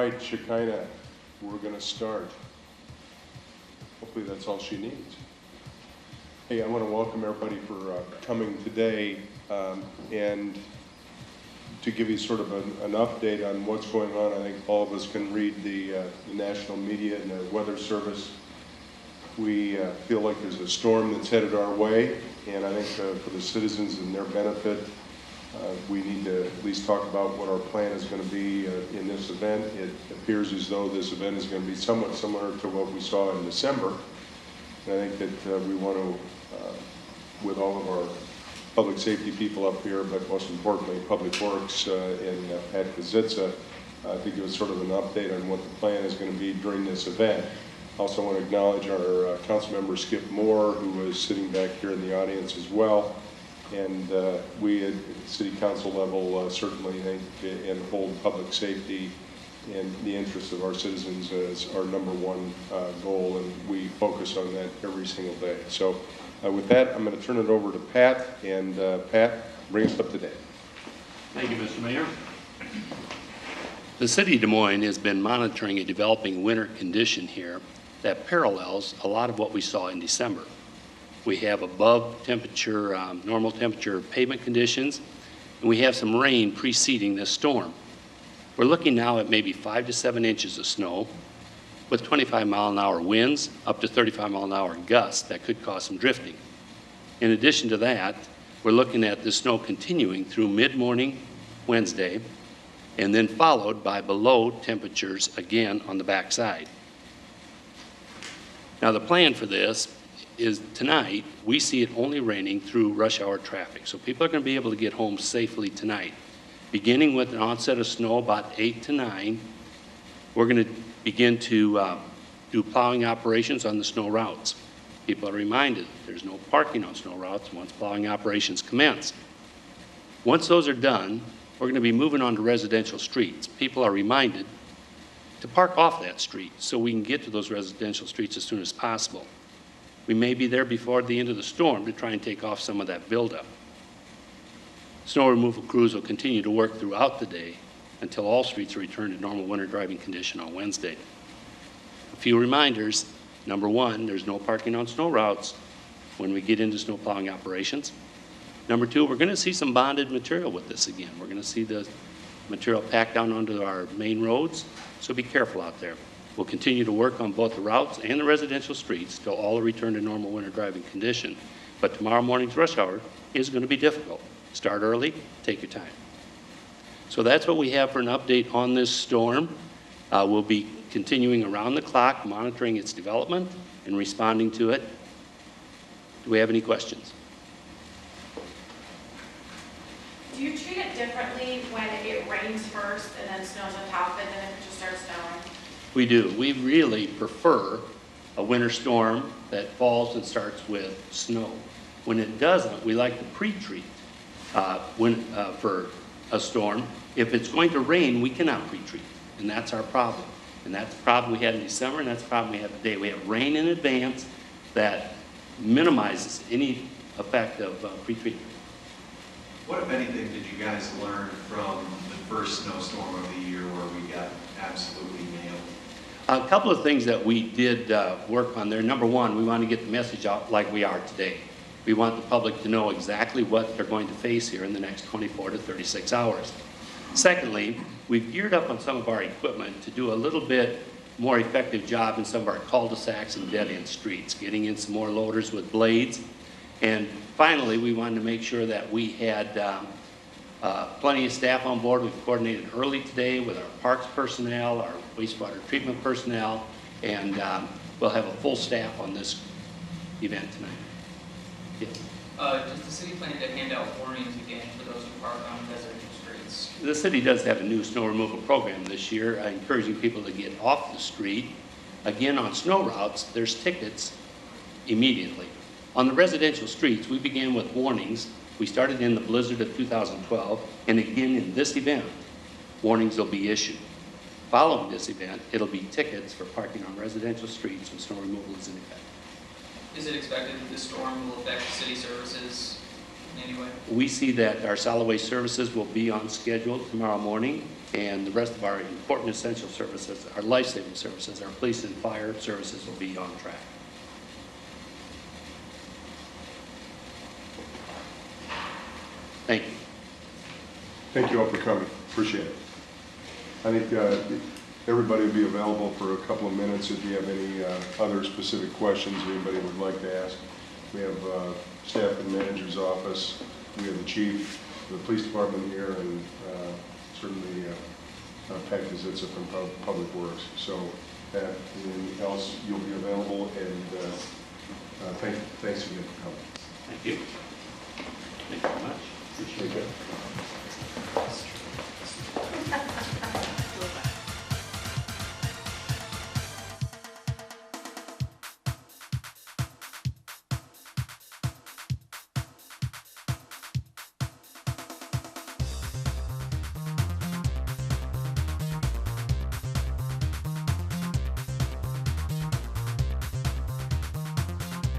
right, Shekinah, we're going to start. Hopefully that's all she needs. Hey, I want to welcome everybody for coming today and to give you sort of an update on what's going on. I think all of us can read the national media and the weather service. We feel like there's a storm that's headed our way, and I think for the citizens and their benefit, we need to at least talk about what our plan is going to be in this event. It appears as though this event is going to be somewhat similar to what we saw in December. And I think that we want to, with all of our public safety people up here, but most importantly, Public Works and Pat Kazitsa, to give us sort of an update on what the plan is going to be during this event. Also want to acknowledge our council member Skip Moore, who is sitting back here in the audience as well. And we at the city council level certainly think and hold public safety and the interests of our citizens as our number one goal, and we focus on that every single day. So with that, I'm going to turn it over to Pat, and Pat, bring us up to date. Thank you, Mr. Mayor. The city of Des Moines has been monitoring a developing winter condition here that parallels a lot of what we saw in December. We have above temperature, normal temperature pavement conditions, and we have some rain preceding this storm. We're looking now at maybe 5 to 7 inches of snow with 25-mile-an-hour winds, up to 35-mile-an-hour gusts that could cause some drifting. In addition to that, we're looking at the snow continuing through mid-morning Wednesday, and then followed by below temperatures again on the backside. Now the plan for this is tonight, we see it only raining through rush hour traffic. So people are going to be able to get home safely tonight. Beginning with an onset of snow about 8 to 9, we're going to begin to do plowing operations on the snow routes. People are reminded there's no parking on snow routes once plowing operations commence. Once those are done, we're going to be moving on to residential streets. People are reminded to park off that street so we can get to those residential streets as soon as possible. We may be there before the end of the storm to try and take off some of that buildup. Snow removal crews will continue to work throughout the day until all streets are returned to normal winter driving condition on Wednesday. A few reminders. Number one, there's no parking on snow routes when we get into snow plowing operations. Number two, we're going to see some bonded material with this again. We're going to see the material packed down onto our main roads, so be careful out there. We'll continue to work on both the routes and the residential streets till all are returned to normal winter driving condition. But tomorrow morning's rush hour is going to be difficult. Start early, take your time. So that's what we have for an update on this storm. We'll be continuing around the clock, monitoring its development and responding to it. Do we have any questions? Do you treat it differently when it rains first and then snows on top of it, and then if it just starts snowing? We do. We really prefer a winter storm that falls and starts with snow. When it doesn't, we like to pre-treat for a storm. If it's going to rain, we cannot pre-treat, and that's our problem. And that's the problem we had in December, and that's the problem we have today. We have rain in advance that minimizes any effect of pre-treatment. What, if anything, did you guys learn from the first snowstorm of the year where we got absolutely nailed? A couple of things that we did work on there. Number one, we want to get the message out like we are today. We want the public to know exactly what they're going to face here in the next 24 to 36 hours. Secondly, we've geared up on some of our equipment to do a little bit more effective job in some of our cul-de-sacs and dead-end streets, getting in some more loaders with blades. And finally, we wanted to make sure that we had plenty of staff on board. We've coordinated early today with our parks personnel, our wastewater treatment personnel, and we'll have a full staff on this event tonight. Yes. Does the city plan to hand out warnings again for those who park on residential streets? The city does have a new snow removal program this year, encouraging people to get off the street. Again, on snow routes, there's tickets immediately. On the residential streets, we began with warnings. We started in the blizzard of 2012, and again in this event, warnings will be issued. Following this event, it'll be tickets for parking on residential streets when snow removal is in effect. Is it expected that this storm will affect city services in any way? We see that our solid waste services will be on schedule tomorrow morning, and the rest of our important essential services, our life-saving services, our police and fire services will be on track. Thank you. Thank you all for coming. Appreciate it. I think everybody will be available for a couple of minutes if you have any other specific questions anybody would like to ask. We have staff and manager's office. We have the chief, the police department here, and certainly Pat Kazitsa from Public Works. So anything else, you'll be available, and thanks again for coming. Thank you. Thank you very much. Appreciate it.